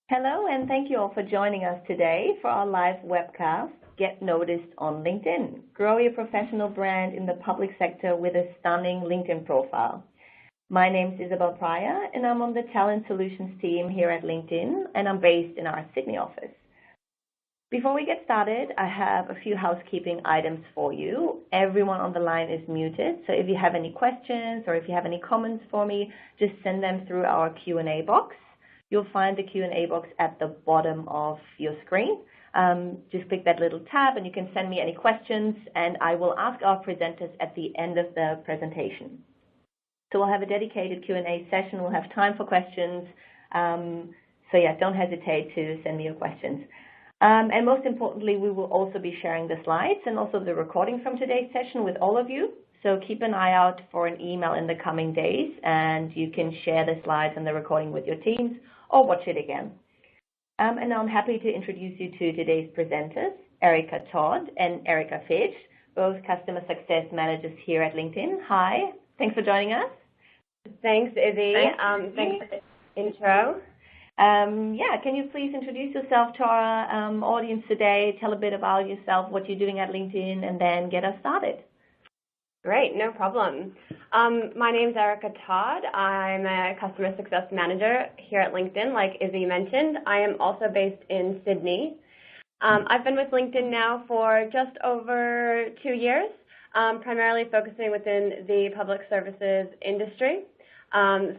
Hello, and thank you all for joining us today for our live webcast, Get Noticed on LinkedIn. Grow your professional brand in the public sector with a stunning LinkedIn profile. My name is Isabel Pryor, and I'm on the Talent Solutions team here at LinkedIn, and I'm based in our Sydney office. Before we get started, I have a few housekeeping items for you. Everyone on the line is muted, so if you have any questions or if you have any comments for me, just send them through our Q&A box. You'll find the Q&A box at the bottom of your screen. Just click that little tab and you can send me any questions, and I will ask our presenters at the end of the presentation. So we'll have a dedicated Q&A session. We'll have time for questions. So yeah, don't hesitate to send me your questions. And most importantly, we will also be sharing the slides and also the recording from today's session with all of you. So keep an eye out for an email in the coming days, and you can share the slides and the recording with your teams or watch it again. And now I'm happy to introduce you to today's presenters, Erica Todd and Erica Fitch, both Customer Success Managers here at LinkedIn. Hi, thanks for joining us. Thanks, Izzy. Thanks for the intro. Can you please introduce yourself to our audience today, tell a bit about yourself, what you're doing at LinkedIn, and then get us started. Great, no problem. My name's Erica Todd. I'm a Customer Success Manager here at LinkedIn, like Izzy mentioned. I am also based in Sydney. I've been with LinkedIn now for just over 2 years, primarily focusing within the public services industry.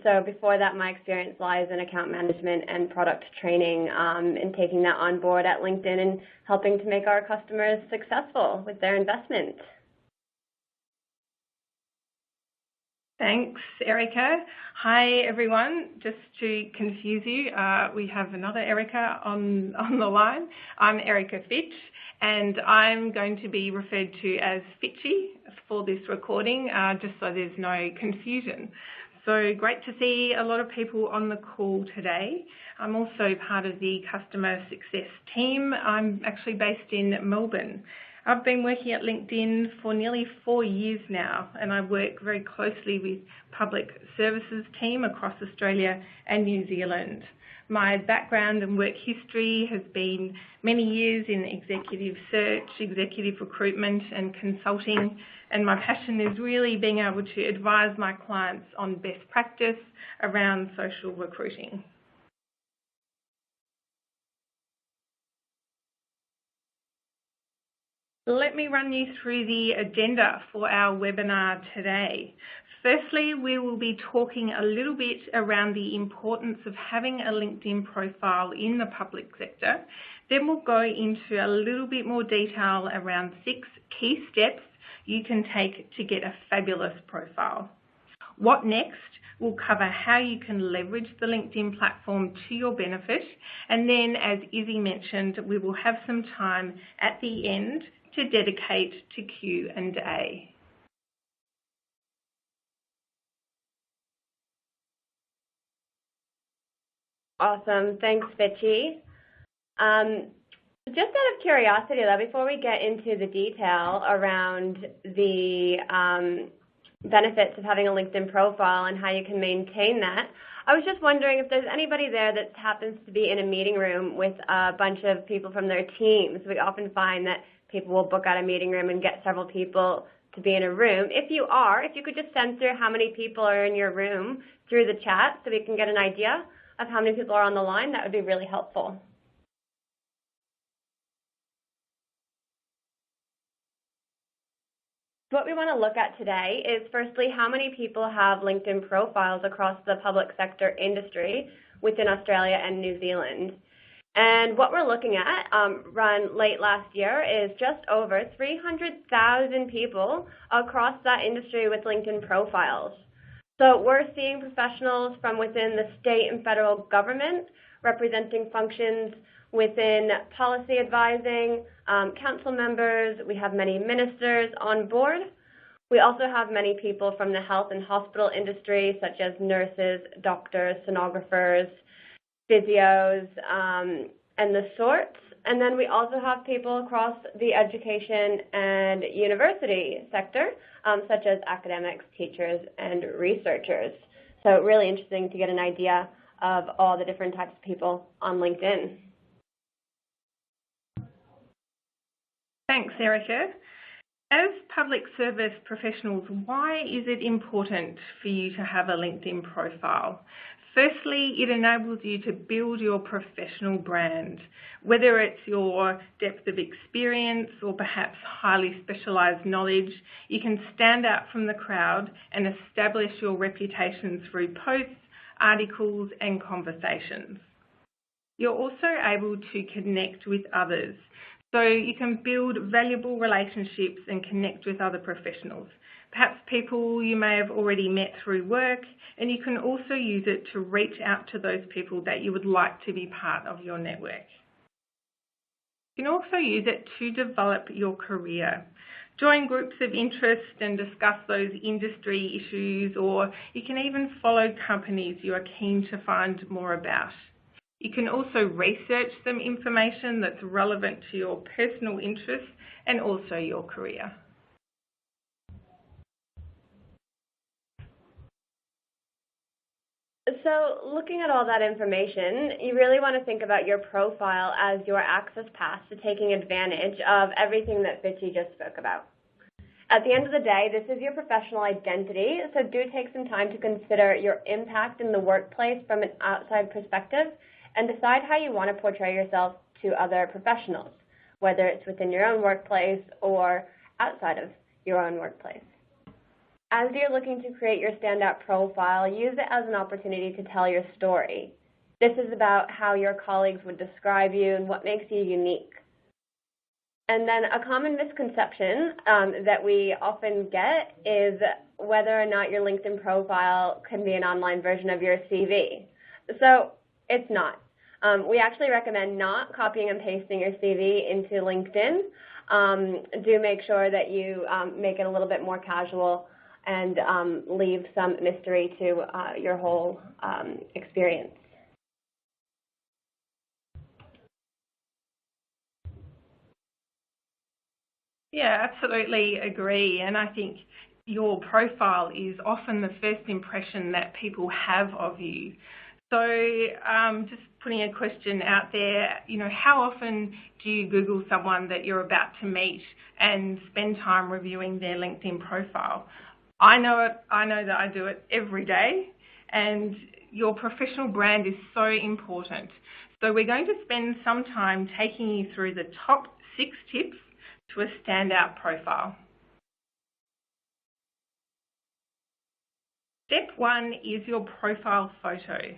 So before that, my experience lies in account management and product training, and taking that on board at LinkedIn and helping to make our customers successful with their investment. Thanks, Erica. Hi, everyone. Just to confuse you, we have another Erica on the line. I'm Erica Fitch, and I'm going to be referred to as Fitchy for this recording, just so there's no confusion. So great to see a lot of people on the call today. I'm also part of the Customer Success team. I'm actually based in Melbourne. I've been working at LinkedIn for nearly 4 years now, and I work very closely with public services team across Australia and New Zealand. My background and work history has been many years in executive search, executive recruitment and consulting, and my passion is really being able to advise my clients on best practice around social recruiting. Let me run you through the agenda for our webinar today. Firstly, we will be talking a little bit around the importance of having a LinkedIn profile in the public sector. Then we'll go into a little bit more detail around 6 key steps you can take to get a fabulous profile. What next? We'll cover how you can leverage the LinkedIn platform to your benefit. And then, as Izzy mentioned, we will have some time at the end to dedicate to Q&A. Awesome. Thanks, Fitchy. Just out of curiosity, though, before we get into the detail around the benefits of having a LinkedIn profile and how you can maintain that, I was just wondering if there's anybody there that happens to be in a meeting room with a bunch of people from their teams. We often find that people will book out a meeting room and get several people to be in a room. If you could just censor how many people are in your room through the chat so we can get an idea of how many people are on the line, that would be really helpful. What we want to look at today is, firstly, how many people have LinkedIn profiles across the public sector industry within Australia and New Zealand. And what we're looking at, run late last year, is just over 300,000 people across that industry with LinkedIn profiles. So we're seeing professionals from within the state and federal government representing functions within policy advising, council members. We have many ministers on board. We also have many people from the health and hospital industry, such as nurses, doctors, sonographers, physios, and the sorts. And then we also have people across the education and university sector, such as academics, teachers, and researchers. So really interesting to get an idea of all the different types of people on LinkedIn. Thanks, Erica. As public service professionals, why is it important for you to have a LinkedIn profile? Firstly, it enables you to build your professional brand, whether it's your depth of experience or perhaps highly specialised knowledge. You can stand out from the crowd and establish your reputation through posts, articles and conversations. You're also able to connect with others, so you can build valuable relationships and connect with other professionals, perhaps people you may have already met through work, and you can also use it to reach out to those people that you would like to be part of your network. You can also use it to develop your career. Join groups of interest and discuss those industry issues, or you can even follow companies you are keen to find more about. You can also research some information that's relevant to your personal interests and also your career. So looking at all that information, you really want to think about your profile as your access pass to taking advantage of everything that Vichy just spoke about. At the end of the day, this is your professional identity, so do take some time to consider your impact in the workplace from an outside perspective and decide how you want to portray yourself to other professionals, whether it's within your own workplace or outside of your own workplace. As you're looking to create your standout profile, use it as an opportunity to tell your story. This is about how your colleagues would describe you and what makes you unique. And then a common misconception that we often get is whether or not your LinkedIn profile can be an online version of your CV. So it's not. We actually recommend not copying and pasting your CV into LinkedIn. Do make sure that you make it a little bit more casual and leave some mystery to your whole experience. Yeah, absolutely agree. And I think your profile is often the first impression that people have of you. So just putting a question out there, how often do you Google someone that you're about to meet and spend time reviewing their LinkedIn profile? I know that I do it every day, and your professional brand is so important. So we're going to spend some time taking you through the top 6 tips to a standout profile. Step 1 is your profile photo.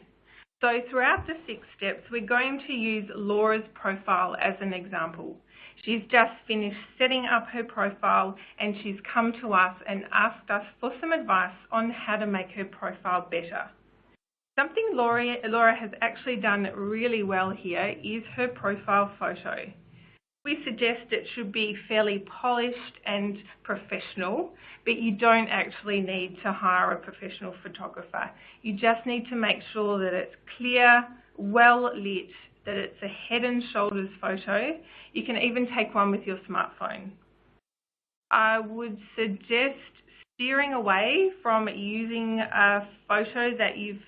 So throughout the 6 steps, we're going to use Laura's profile as an example. She's just finished setting up her profile and she's come to us and asked us for some advice on how to make her profile better. Something Laura has actually done really well here is her profile photo. We suggest it should be fairly polished and professional, but you don't actually need to hire a professional photographer. You just need to make sure that it's clear, well lit, that it's a head and shoulders photo. You can even take one with your smartphone. I would suggest steering away from using a photo that you've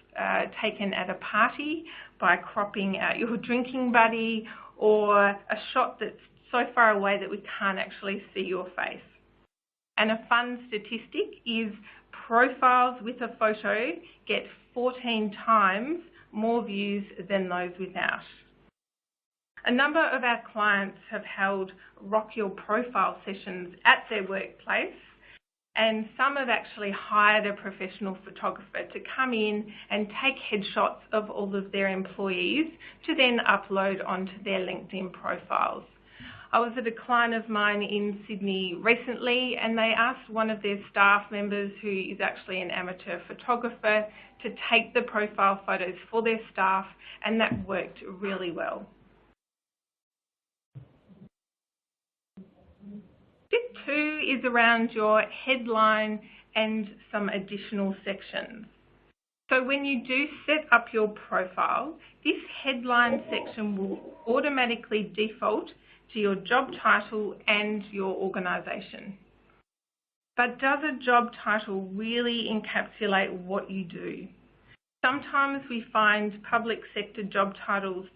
taken at a party by cropping out your drinking buddy, or a shot that's so far away that we can't actually see your face. And a fun statistic is profiles with a photo get 14 times more views than those without. A number of our clients have held Rock Your Profile sessions at their workplace, and some have actually hired a professional photographer to come in and take headshots of all of their employees to then upload onto their LinkedIn profiles. I was at a client of mine in Sydney recently, and they asked one of their staff members, who is actually an amateur photographer, to take the profile photos for their staff, and that worked really well. Step 2 is around your headline and some additional sections. So when you do set up your profile, this headline section will automatically default to your job title and your organisation. But does a job title really encapsulate what you do? Sometimes we find public sector job titles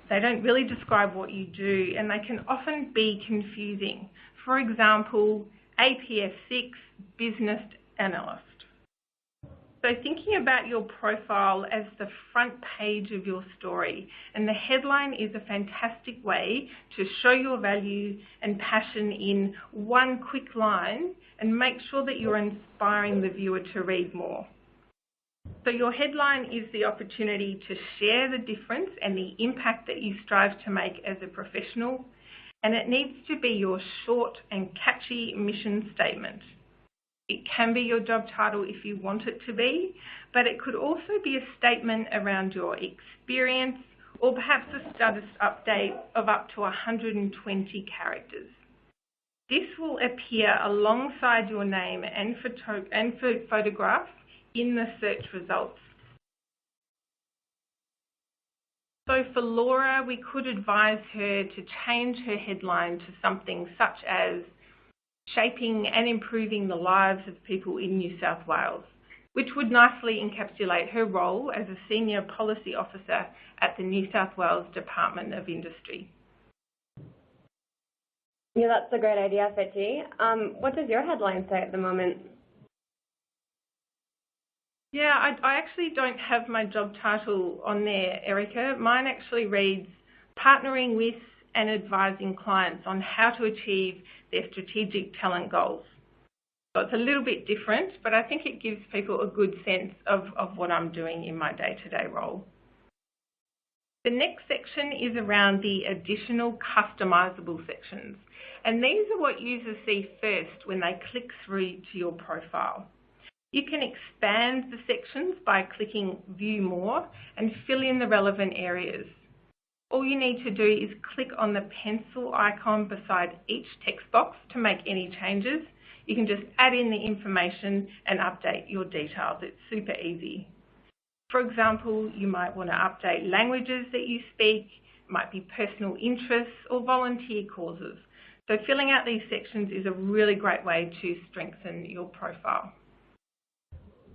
they don't really describe what you do, and they can often be confusing. For example, APS 6, Business Analyst. So thinking about your profile as the front page of your story, and the headline is a fantastic way to show your value and passion in one quick line and make sure that you're inspiring the viewer to read more. So your headline is the opportunity to share the difference and the impact that you strive to make as a professional, and it needs to be your short and catchy mission statement. It can be your job title if you want it to be, but it could also be a statement around your experience or perhaps a status update of up to 120 characters. This will appear alongside your name and photograph in the search results. So for Laura, we could advise her to change her headline to something such as shaping and improving the lives of people in New South Wales, which would nicely encapsulate her role as a Senior Policy Officer at the New South Wales Department of Industry. Yeah, that's a great idea, Fitchy. What does your headline say at the moment? Yeah, I actually don't have my job title on there, Erica. Mine actually reads, Partnering with and Advising Clients on How to Achieve Their Strategic Talent Goals. So it's a little bit different, but I think it gives people a good sense of what I'm doing in my day-to-day role. The next section is around the additional customisable sections, and these are what users see first when they click through to your profile. You can expand the sections by clicking View More and fill in the relevant areas. All you need to do is click on the pencil icon beside each text box to make any changes. You can just add in the information and update your details. It's super easy. For example, you might want to update languages that you speak, it might be personal interests or volunteer causes. So filling out these sections is a really great way to strengthen your profile.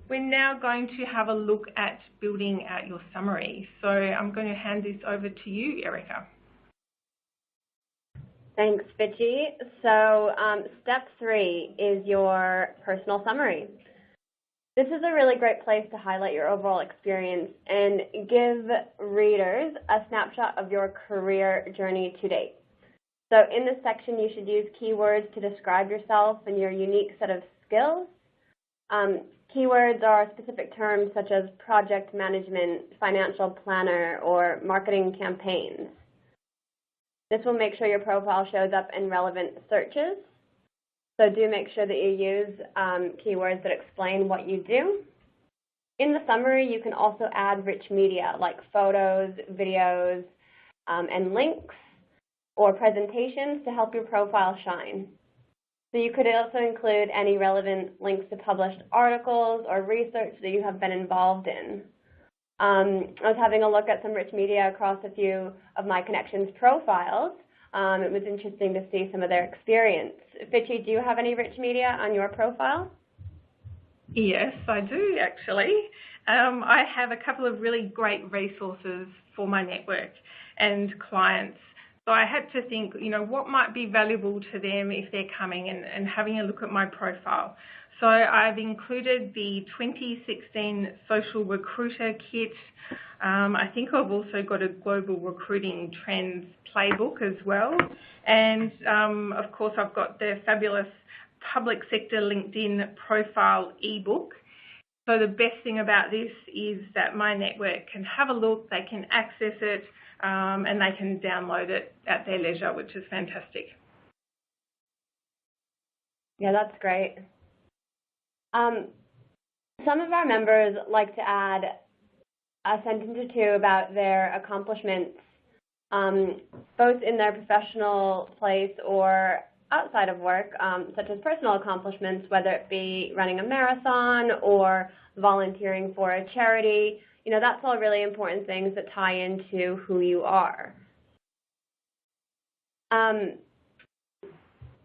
We're now going to have a look at building out your summary. So I'm going to hand this over to you, Erica. Thanks, Fitchy. So step 3 is your personal summary. This is a really great place to highlight your overall experience and give readers a snapshot of your career journey to date. So in this section, you should use keywords to describe yourself and your unique set of skills. Keywords are specific terms such as project management, financial planner, or marketing campaigns. This will make sure your profile shows up in relevant searches. So do make sure that you use keywords that explain what you do. In the summary, you can also add rich media like photos, videos, and links or presentations to help your profile shine. So you could also include any relevant links to published articles or research that you have been involved in. I was having a look at some rich media across a few of my connections' profiles. It was interesting to see some of their experience. Fitchy, do you have any rich media on your profile? Yes, I do actually. I have a couple of really great resources for my network and clients. So I had to think, what might be valuable to them if they're coming and having a look at my profile. So I've included the 2016 Social Recruiter Kit. I think I've also got a Global Recruiting Trends playbook as well. And of course, I've got the fabulous Public Sector LinkedIn Profile ebook. So the best thing about this is that my network can have a look, they can access it, and they can download it at their leisure, which is fantastic. Yeah, that's great. Some of our members like to add a sentence or two about their accomplishments, both in their professional place or outside of work, such as personal accomplishments, whether it be running a marathon or volunteering for a charity. That's all really important things that tie into who you are.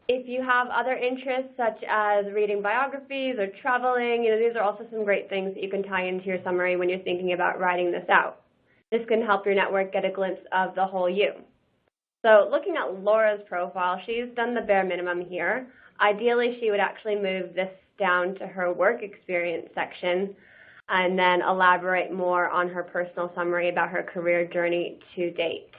If you have other interests such as reading biographies or traveling, these are also some great things that you can tie into your summary when you're thinking about writing this out. This can help your network get a glimpse of the whole you. So looking at Laura's profile, she's done the bare minimum here. Ideally, she would actually move this down to her work experience section and then elaborate more on her personal summary about her career journey to date.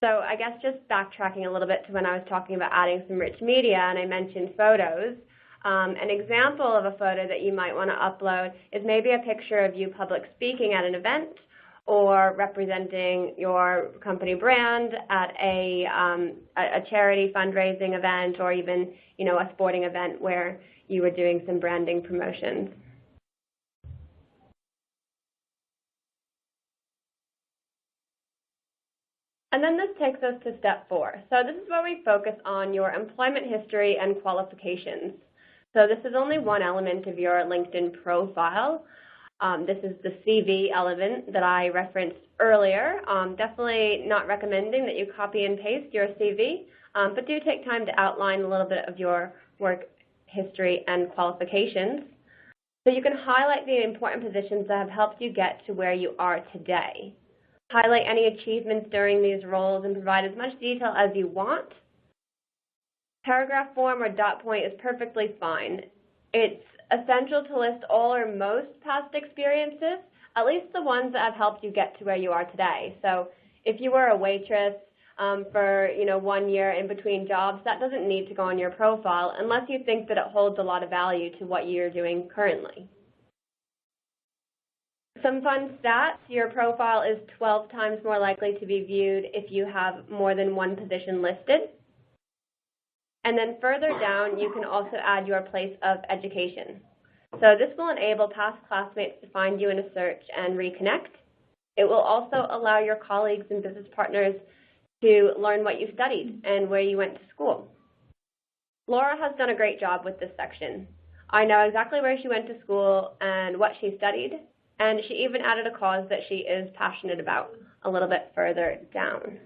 So I guess just backtracking a little bit to when I was talking about adding some rich media and I mentioned photos, an example of a photo that you might want to upload is maybe a picture of you public speaking at an event or representing your company brand at a charity fundraising event or even a sporting event where you were doing some branding promotions. And then this takes us to step 4. So this is where we focus on your employment history and qualifications. So this is only one element of your LinkedIn profile. This is the CV element that I referenced earlier. Definitely not recommending that you copy and paste your CV, but do take time to outline a little bit of your work history and qualifications. So you can highlight the important positions that have helped you get to where you are today. Highlight any achievements during these roles and provide as much detail as you want. Paragraph form or dot point is perfectly fine. It's essential to list all or most past experiences, at least the ones that have helped you get to where you are today. So if you were a waitress for 1 year in between jobs, that doesn't need to go on your profile unless you think that it holds a lot of value to what you're doing currently. Some fun stats: your profile is 12 times more likely to be viewed if you have more than one position listed. And then further down, you can also add your place of education. So this will enable past classmates to find you in a search and reconnect. It will also allow your colleagues and business partners to learn what you studied and where you went to school. Laura has done a great job with this section. I know exactly where she went to school and what she studied, and she even added a cause that she is passionate about a little bit further down.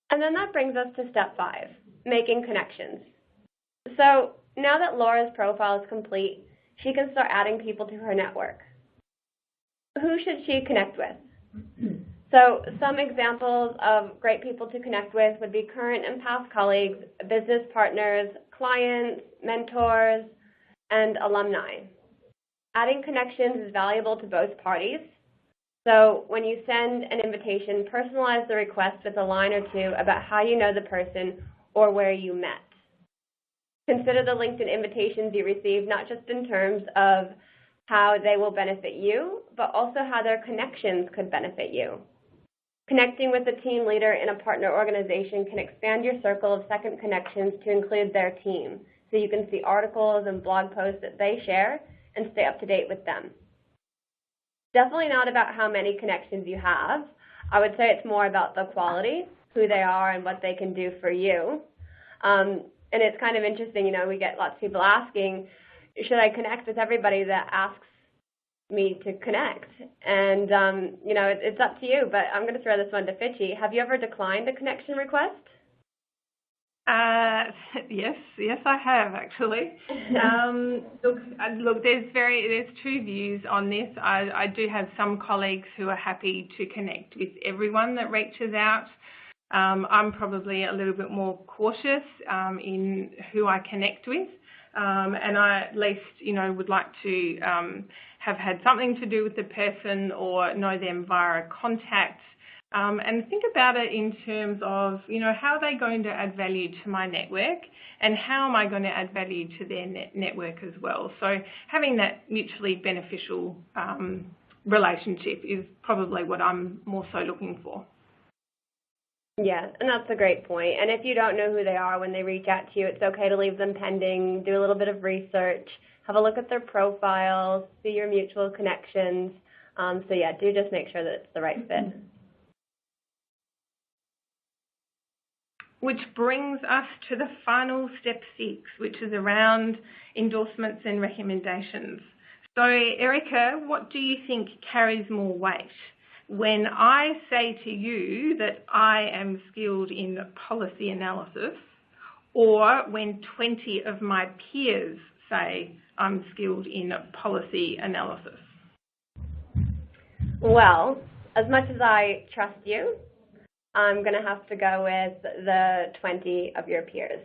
And then that brings us to step 5, making connections. So now that Laura's profile is complete, she can start adding people to her network. Who should she connect with? So some examples of great people to connect with would be current and past colleagues, business partners, clients, mentors, and alumni. Adding connections is valuable to both parties. So when you send an invitation, personalize the request with a line or two about how you know the person or where you met. Consider the LinkedIn invitations you receive not just in terms of how they will benefit you, but also how their connections could benefit you. Connecting with a team leader in a partner organization can expand your circle of second connections to include their team, so you can see articles and blog posts that they share and stay up to date with them. Definitely not about how many connections you have. I would say it's more about the quality, who they are and what they can do for you. And it's kind of interesting, we get lots of people asking, should I connect with everybody that asks me to connect? And, it's up to you, but I'm going to throw this one to Fitchy. Have you ever declined a connection request? Yes, I have actually. Look, there's two views on this. I do have some colleagues who are happy to connect with everyone that reaches out. I'm probably a little bit more cautious in who I connect with, and I at least, would like to have had something to do with the person or know them via a contact. And think about it in terms of, how are they going to add value to my network and how am I going to add value to their network as well. So having that mutually beneficial relationship is probably what I'm more so looking for. Yeah, and that's a great point. And if you don't know who they are when they reach out to you, it's okay to leave them pending, do a little bit of research, have a look at their profiles, see your mutual connections. So yeah, do just make sure that it's the right fit. Which brings us to the final step 6, which is around endorsements and recommendations. So, Erica, what do you think carries more weight? When I say to you that I am skilled in policy analysis, or when 20 of my peers say I'm skilled in policy analysis? Well, as much as I trust you, I'm going to have to go with the 20 of your peers.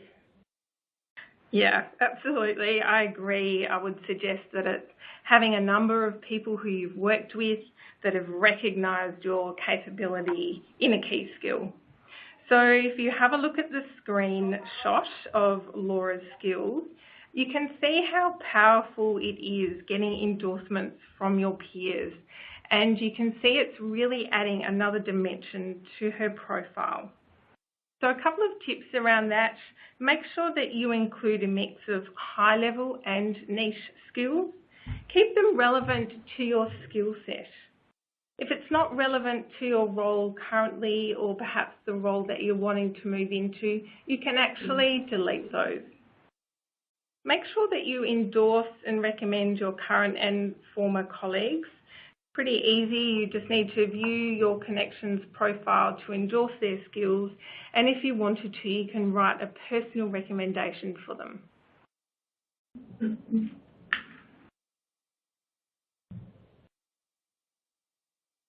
Yeah, absolutely. I agree. I would suggest that it's having a number of people who you've worked with that have recognised your capability in a key skill. So if you have a look at the screenshot of Laura's skills, you can see how powerful it is getting endorsements from your peers. And you can see it's really adding another dimension to her profile. So a couple of tips around that. Make sure that you include a mix of high level and niche skills. Keep them relevant to your skill set. If it's not relevant to your role currently, or perhaps the role that you're wanting to move into, you can actually delete those. Make sure that you endorse and recommend your current and former colleagues. Pretty easy. You just need to view your connections profile to endorse their skills, and if you wanted to, you can write a personal recommendation for them.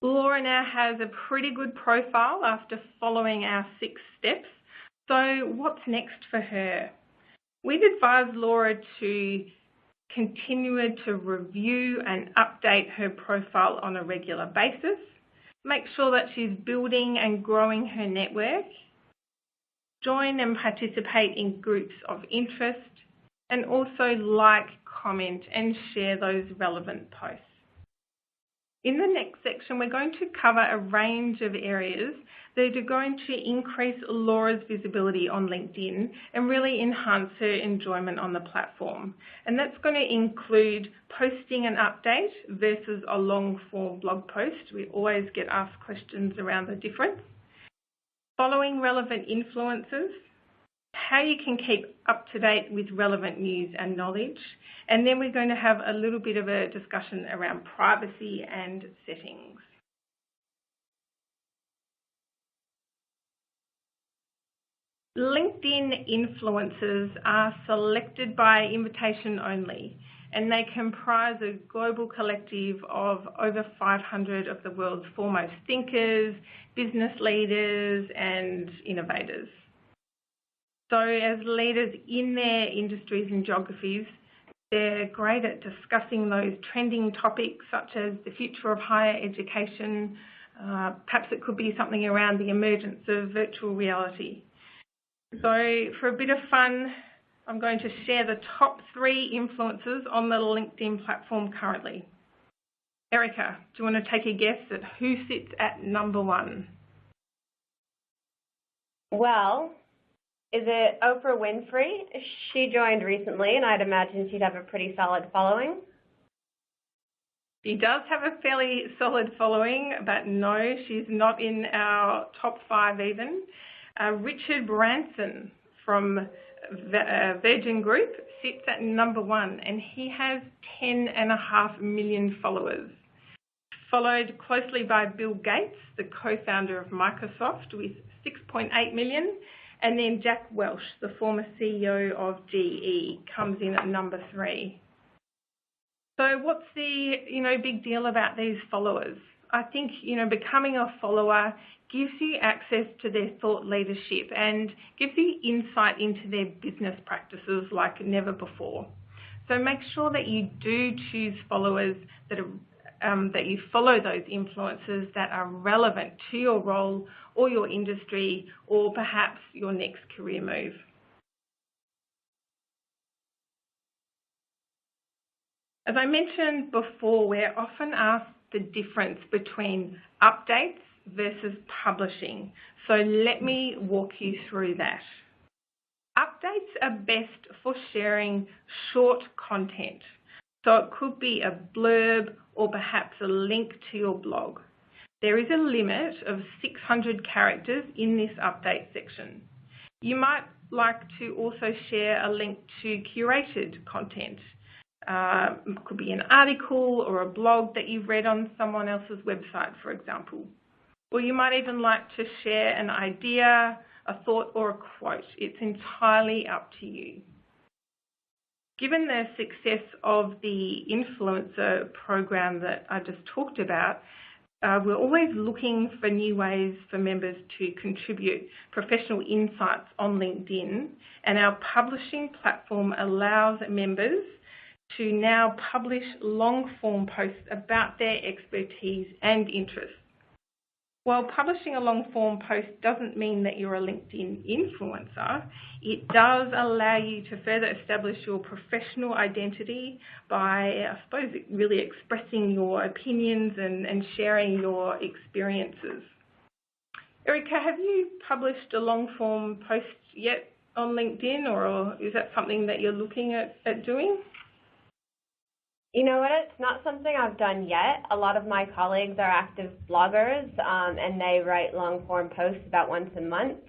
Laura now has a pretty good profile after following our 6 steps. So what's next for her? We'd advise Laura to continue to review and update her profile on a regular basis. Make sure that she's building and growing her network. Join and participate in groups of interest, and also like, comment and share those relevant posts. In the next section, we're going to cover a range of areas that are going to increase Laura's visibility on LinkedIn and really enhance her enjoyment on the platform. And that's going to include posting an update versus a long-form blog post. We always get asked questions around the difference. Following relevant influencers, how you can keep up to date with relevant news and knowledge. And then we're going to have a little bit of a discussion around privacy and settings. LinkedIn influencers are selected by invitation only, and they comprise a global collective of over 500 of the world's foremost thinkers, business leaders and innovators. So as leaders in their industries and geographies, they're great at discussing those trending topics such as the future of higher education. Perhaps it could be something around the emergence of virtual reality. So for a bit of fun, I'm going to share the top 3 influencers on the LinkedIn platform currently. Erica, do you want to take a guess at who sits at number 1? Well, is it Oprah Winfrey? She joined recently, and I'd imagine she'd have a pretty solid following. She does have a fairly solid following, but no, she's not in our top 5 even. Richard Branson from Virgin Group sits at number 1, and he has 10.5 million followers. Followed closely by Bill Gates, the co-founder of Microsoft, with 6.8 million. And then Jack Welch, the former CEO of GE, comes in at number 3. So what's the, big deal about these followers? I think, becoming a follower gives you access to their thought leadership and gives you insight into their business practices like never before. So make sure that you do choose followers that you follow those influencers that are relevant to your role or your industry or perhaps your next career move. As I mentioned before, we're often asked the difference between updates versus publishing. So let me walk you through that. Updates are best for sharing short content. So it could be a blurb or perhaps a link to your blog. There is a limit of 600 characters in this update section. You might like to also share a link to curated content. It could be an article or a blog that you've read on someone else's website, for example. Or you might even like to share an idea, a thought, or a quote. It's entirely up to you. Given the success of the influencer program that I just talked about, we're always looking for new ways for members to contribute professional insights on LinkedIn, and our publishing platform allows members to now publish long-form posts about their expertise and interests. While publishing a long-form post doesn't mean that you're a LinkedIn influencer, it does allow you to further establish your professional identity by, I suppose, really expressing your opinions and sharing your experiences. Erica, have you published a long-form post yet on LinkedIn, or is that something that you're looking at doing? You know what, it's not something I've done yet. A lot of my colleagues are active bloggers, and they write long-form posts about once a month.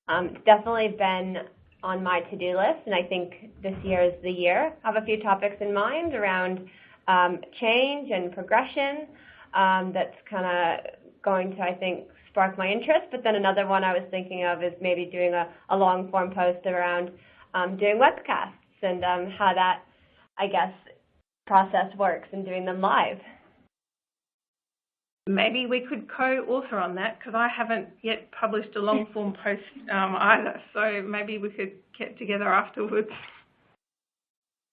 It's definitely been on my to-do list, and I think this year is the year. I have a few topics in mind around change and progression that's kind of going to, I think, spark my interest. But then another one I was thinking of is maybe doing a long-form post around doing webcasts and how that, I guess, process works and doing them live. Maybe we could co-author on that, because I haven't yet published a long-form post either, so maybe we could get together afterwards.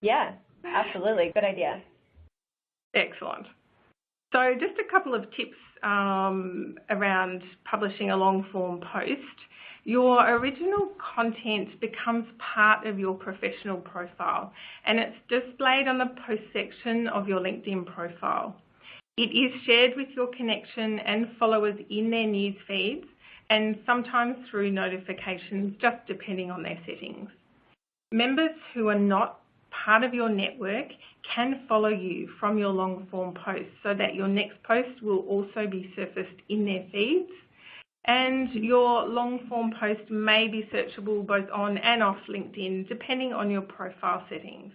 Yeah, absolutely. Good idea. Excellent. So just a couple of tips around publishing a long-form post. Your original content becomes part of your professional profile, and it's displayed on the post section of your LinkedIn profile. It is shared with your connection and followers in their news feeds, and sometimes through notifications, just depending on their settings. Members who are not part of your network can follow you from your long-form post, so that your next post will also be surfaced in their feeds. And your long-form post may be searchable both on and off LinkedIn, depending on your profile settings.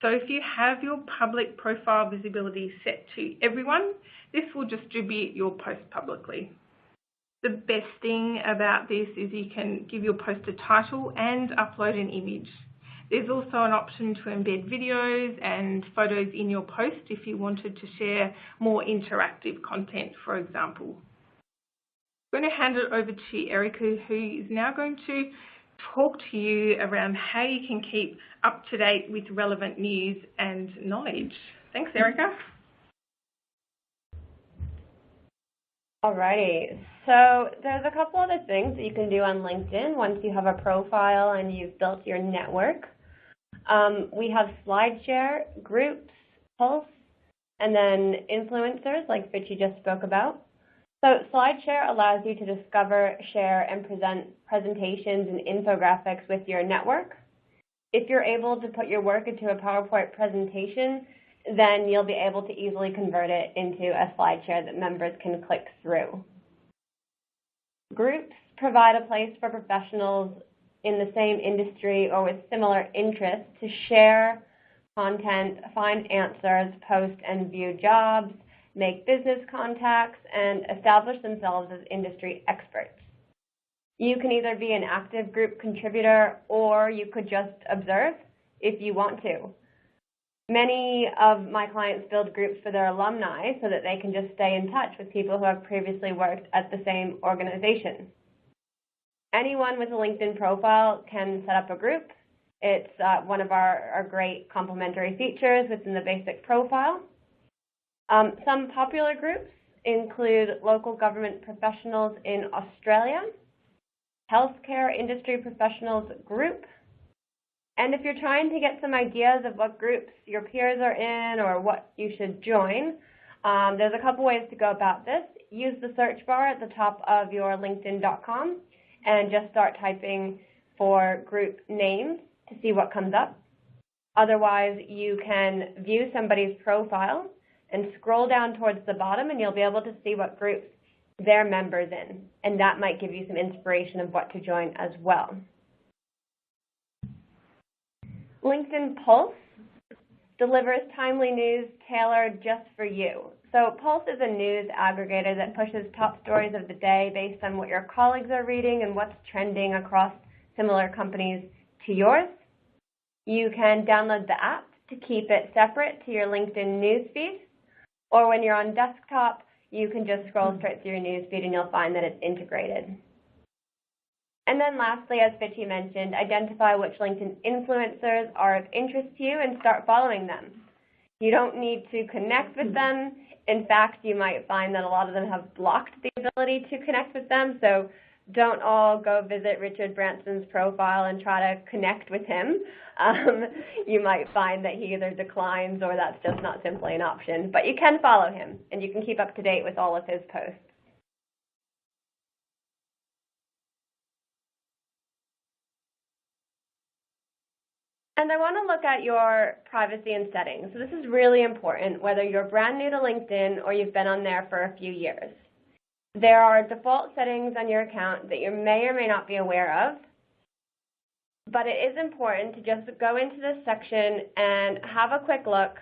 So if you have your public profile visibility set to everyone, this will distribute your post publicly. The best thing about this is you can give your post a title and upload an image. There's also an option to embed videos and photos in your post if you wanted to share more interactive content, for example. I'm going to hand it over to Erica, who is now going to talk to you around how you can keep up to date with relevant news and knowledge. Thanks, Erica. Alrighty, so there's a couple other things that you can do on LinkedIn once you have a profile and you've built your network. We have SlideShare, groups, Pulse, and then influencers like Fitchy just spoke about. So SlideShare allows you to discover, share, and present presentations and infographics with your network. If you're able to put your work into a PowerPoint presentation, then you'll be able to easily convert it into a SlideShare that members can click through. Groups provide a place for professionals in the same industry or with similar interests to share content, find answers, post and view jobs, make business contacts, and establish themselves as industry experts. You can either be an active group contributor or you could just observe if you want to. Many of my clients build groups for their alumni so that they can just stay in touch with people who have previously worked at the same organization. Anyone with a LinkedIn profile can set up a group. It's one of our great complementary features within the basic profile. Some popular groups include local government professionals in Australia, healthcare industry professionals group, and if you're trying to get some ideas of what groups your peers are in or what you should join, there's a couple ways to go about this. Use the search bar at the top of your linkedin.com and just start typing for group names to see what comes up. Otherwise, you can view somebody's profile and scroll down towards the bottom and you'll be able to see what groups they're members in, and that might give you some inspiration of what to join as well. LinkedIn Pulse delivers timely news tailored just for you. So Pulse is a news aggregator that pushes top stories of the day based on what your colleagues are reading and what's trending across similar companies to yours. You can download the app to keep it separate to your LinkedIn newsfeed, or when you're on desktop, you can just scroll straight through your newsfeed and you'll find that it's integrated. And then lastly, as Fitchy mentioned, identify which LinkedIn influencers are of interest to you and start following them. You don't need to connect with them. In fact, you might find that a lot of them have blocked the ability to connect with them, so don't all go visit Richard Branson's profile and try to connect with him. You might find that he either declines or that's just not simply an option. But you can follow him, and you can keep up to date with all of his posts. And I want to look at your privacy and settings. So this is really important, whether you're brand new to LinkedIn or you've been on there for a few years. There are default settings on your account that you may or may not be aware of, but it is important to just go into this section and have a quick look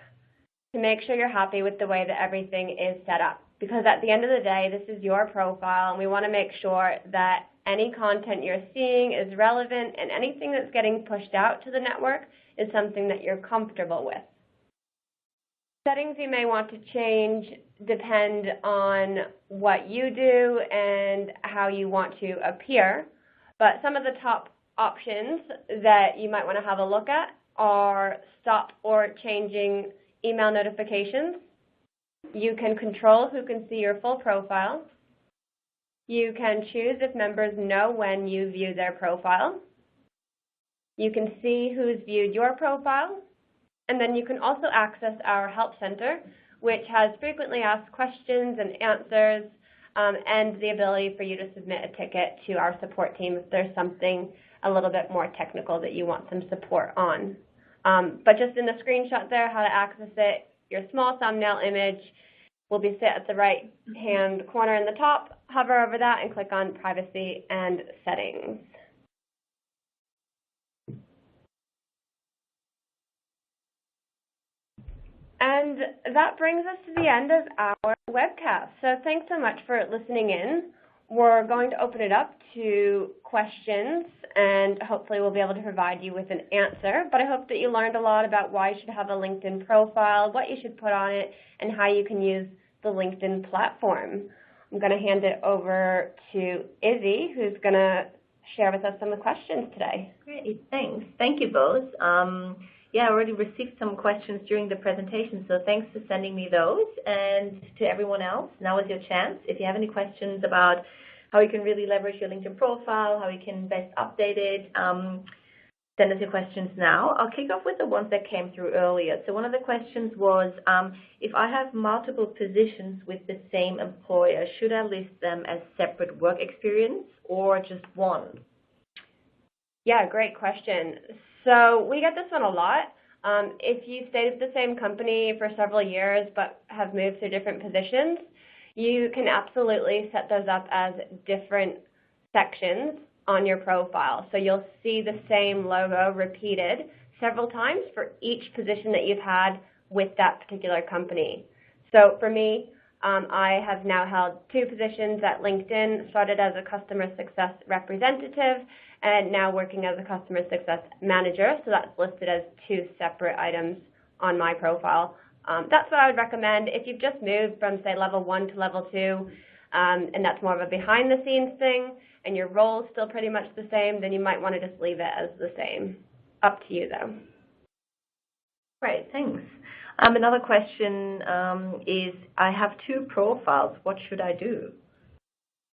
to make sure you're happy with the way that everything is set up. Because at the end of the day, this is your profile, and we want to make sure that any content you're seeing is relevant and anything that's getting pushed out to the network is something that you're comfortable with. Settings you may want to change depend on what you do and how you want to appear, but some of the top options that you might want to have a look at are stop or changing email notifications. You can control who can see your full profile. You can choose if members know when you view their profile. You can see who's viewed your profile. And then you can also access our Help Center, which has frequently asked questions and answers, and the ability for you to submit a ticket to our support team if there's something a little bit more technical that you want some support on. But just in the screenshot there, how to access it, your small thumbnail image will be set at the right-hand corner in the top. Hover over that and click on Privacy and Settings. And that brings us to the end of our webcast. So thanks so much for listening in. We're going to open it up to questions, and hopefully we'll be able to provide you with an answer. But I hope that you learned a lot about why you should have a LinkedIn profile, what you should put on it, and how you can use the LinkedIn platform. I'm going to hand it over to Izzy, who's going to share with us some of the questions today. Great, thanks. Thank you both. Yeah, I already received some questions during the presentation, so thanks for sending me those. And to everyone else, now is your chance. If you have any questions about how you can really leverage your LinkedIn profile, how you can best update it, send us your questions now. I'll kick off with the ones that came through earlier. So one of the questions was, if I have multiple positions with the same employer, should I list them as separate work experience or just one? Yeah, great question. So we get this one a lot. If you stayed at the same company for several years but have moved to different positions, you can absolutely set those up as different sections on your profile. So you'll see the same logo repeated several times for each position that you've had with that particular company. So for me, I have now held 2 positions at LinkedIn, started as a customer success representative, and now working as a customer success manager. So that's listed as 2 separate items on my profile. That's what I would recommend. If you've just moved from, say, level 1 to level 2, and that's more of a behind-the-scenes thing, and your role is still pretty much the same, then you might want to just leave it as the same. Up to you, though. Great, thanks. Another question is, I have 2 profiles. What should I do?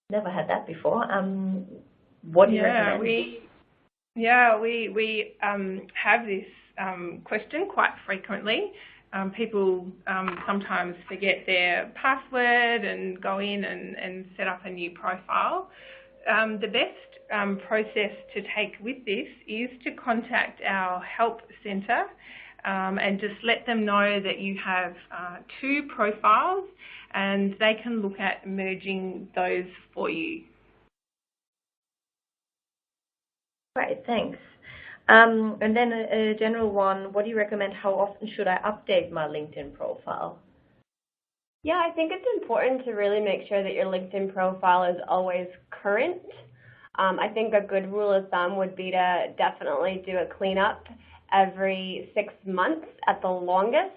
Never had that before. What do you recommend? We have this question quite frequently. People sometimes forget their password and go in and set up a new profile. The best process to take with this is to contact our Help Centre and just let them know that you have 2 profiles, and they can look at merging those for you. Great, thanks. And then a general one, what do you recommend? How often should I update my LinkedIn profile? Yeah, I think it's important to really make sure that your LinkedIn profile is always current. I think a good rule of thumb would be to definitely do a cleanup every 6 months at the longest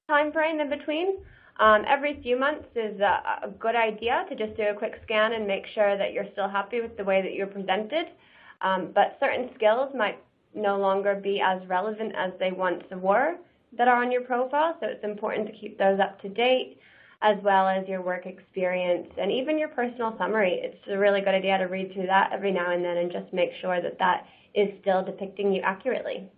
time frame in between. Every few months is a good idea to just do a quick scan and make sure that you're still happy with the way that you're presented. But certain skills might no longer be as relevant as they once were that are on your profile, so it's important to keep those up to date, as well as your work experience and even your personal summary. It's a really good idea to read through that every now and then and just make sure that that is still depicting you accurately.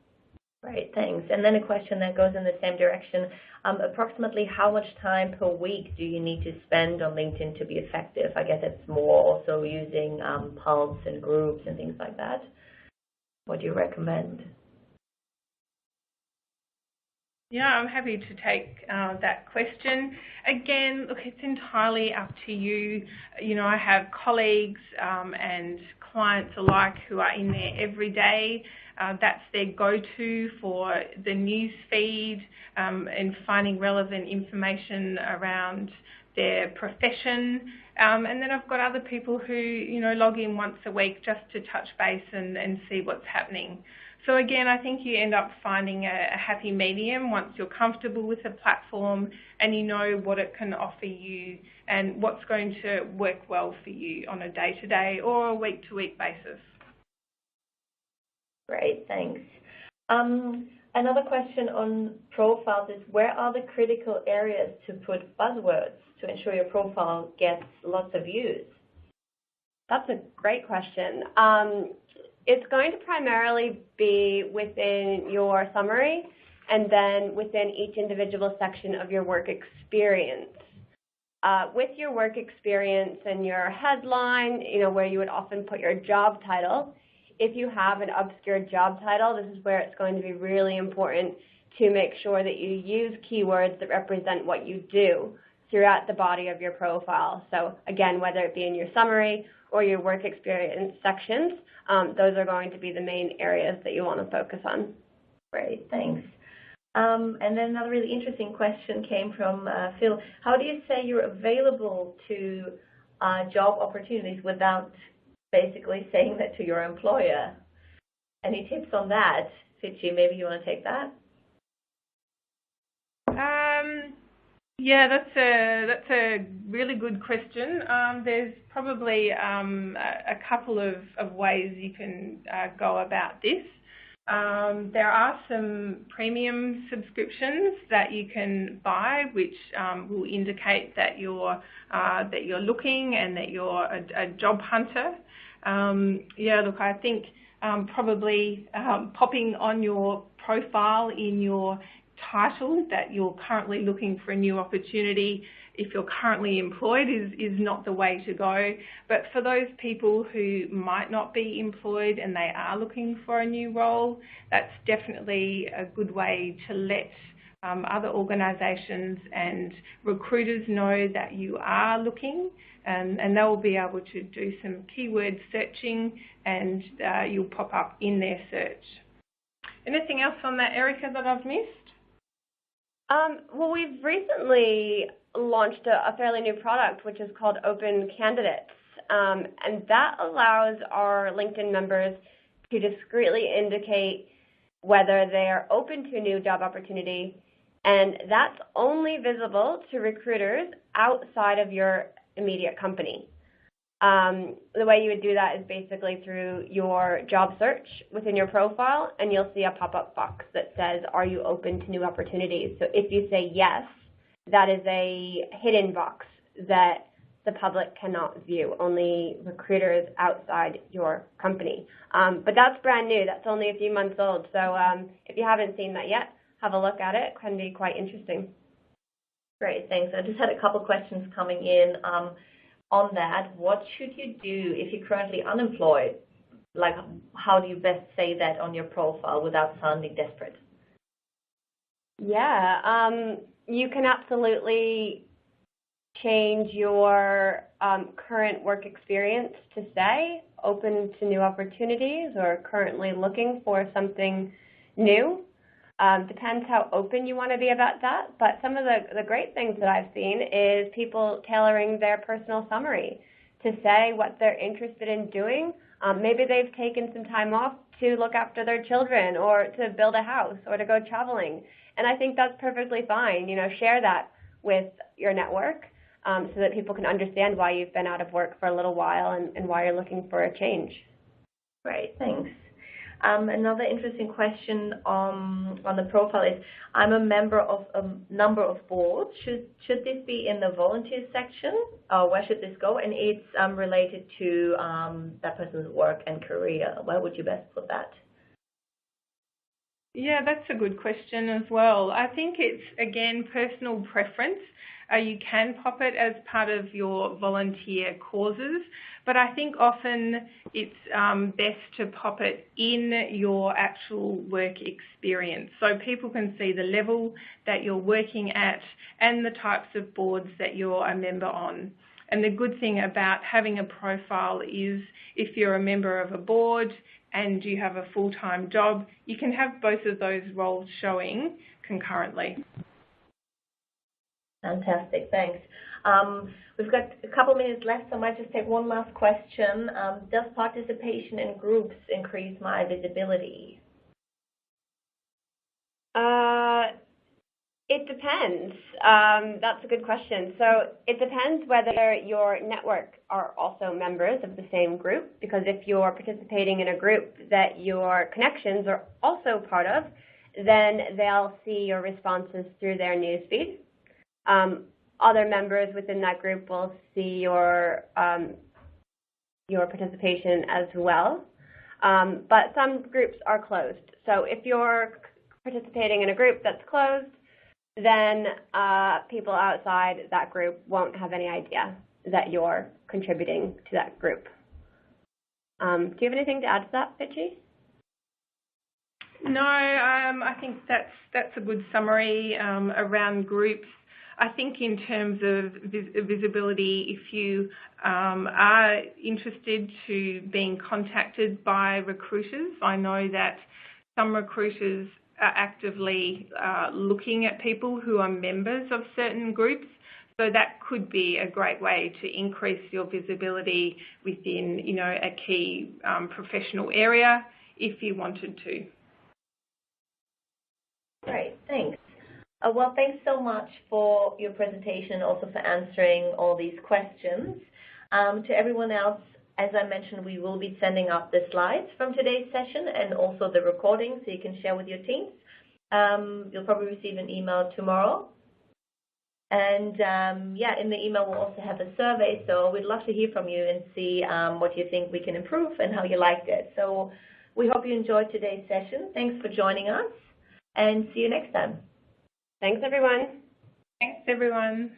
Great, thanks. And then a question that goes in the same direction. Approximately how much time per week do you need to spend on LinkedIn to be effective? I guess it's more also using pulse and groups and things like that. What do you recommend? Yeah, I'm happy to take that question. Again, look, it's entirely up to you. You know, I have colleagues and clients alike who are in there every day. That's their go-to for the news feed and finding relevant information around their profession. And then I've got other people who, you know, log in once a week just to touch base and see what's happening. So again, I think you end up finding a happy medium once you're comfortable with the platform and you know what it can offer you and what's going to work well for you on a day-to-day or a week-to-week basis. Great, thanks. Another question on profiles is, where are the critical areas to put buzzwords to ensure your profile gets lots of views? That's a great question. It's going to primarily be within your summary and then within each individual section of your work experience. With your work experience and your headline, you know, where you would often put your job title, if you have an obscure job title, this is where it's going to be really important to make sure that you use keywords that represent what you do throughout the body of your profile. So again, whether it be in your summary or your work experience sections, those are going to be the main areas that you want to focus on. Great, thanks. And then another really interesting question came from Phil. How do you say you're available to job opportunities without basically saying that to your employer? Any tips on that? Fitchi, maybe you want to take that? Yeah, that's a really good question. There's probably a couple of ways you can go about this. There are some premium subscriptions that you can buy, which will indicate that you're looking and that you're a job hunter. Yeah, look, I think probably popping on your profile in your title that you're currently looking for a new opportunity if you're currently employed is not the way to go. But for those people who might not be employed and they are looking for a new role, that's definitely a good way to let other organisations and recruiters know that you are looking, and they will be able to do some keyword searching and you'll pop up in their search. Anything else on that, Erica, that I've missed? Well, we've recently launched a fairly new product, which is called Open Candidates, and that allows our LinkedIn members to discreetly indicate whether they're open to a new job opportunity, and that's only visible to recruiters outside of your immediate company. The way you would do that is basically through your job search within your profile, and you'll see a pop-up box that says, are you open to new opportunities? So if you say yes, that is a hidden box that the public cannot view, only recruiters outside your company. But that's brand new. That's only a few months old. So if you haven't seen that yet, have a look at it. It can be quite interesting. Great, thanks. I just had a couple questions coming in. On that, what should you do if you're currently unemployed? Like, how do you best say that on your profile without sounding desperate? Yeah, you can absolutely change your current work experience to say open to new opportunities or currently looking for something new. Depends how open you want to be about that, but some of the great things that I've seen is people tailoring their personal summary to say what they're interested in doing. Maybe they've taken some time off to look after their children or to build a house or to go traveling, and I think that's perfectly fine. Share that with your network so that people can understand why you've been out of work for a little while and why you're looking for a change. Great, thanks. Another interesting question on the profile is, I'm a member of a number of boards. Should this be in the volunteer section, or where should this go? And it's related to that person's work and career. Where would you best put that? Yeah, that's a good question as well. I think it's, again, personal preference. You can pop it as part of your volunteer causes, but I think often it's best to pop it in your actual work experience so people can see the level that you're working at and the types of boards that you're a member on. And the good thing about having a profile is if you're a member of a board and you have a full-time job, you can have both of those roles showing concurrently. Fantastic, thanks. We've got a couple minutes left, so I might just take one last question. Does participation in groups increase my visibility? It depends. That's a good question. So it depends whether your network are also members of the same group, because if you're participating in a group that your connections are also part of, then they'll see your responses through their newsfeed. Other members within that group will see your participation as well. But some groups are closed. So if you're participating in a group that's closed, then people outside that group won't have any idea that you're contributing to that group. Do you have anything to add to that, Fitchy? No, I think that's a good summary around groups. I think in terms of visibility, if you are interested to being contacted by recruiters, I know that some recruiters are actively looking at people who are members of certain groups. So that could be a great way to increase your visibility within, a key professional area if you wanted to. Great, thanks. Well, thanks so much for your presentation, also for answering all these questions. To everyone else, as I mentioned, we will be sending out the slides from today's session and also the recording so you can share with your teams. You'll probably receive an email tomorrow. And in the email we'll also have a survey, so we'd love to hear from you and see what you think we can improve and how you liked it. So we hope you enjoyed today's session. Thanks for joining us, and see you next time. Thanks, everyone. Thanks, everyone.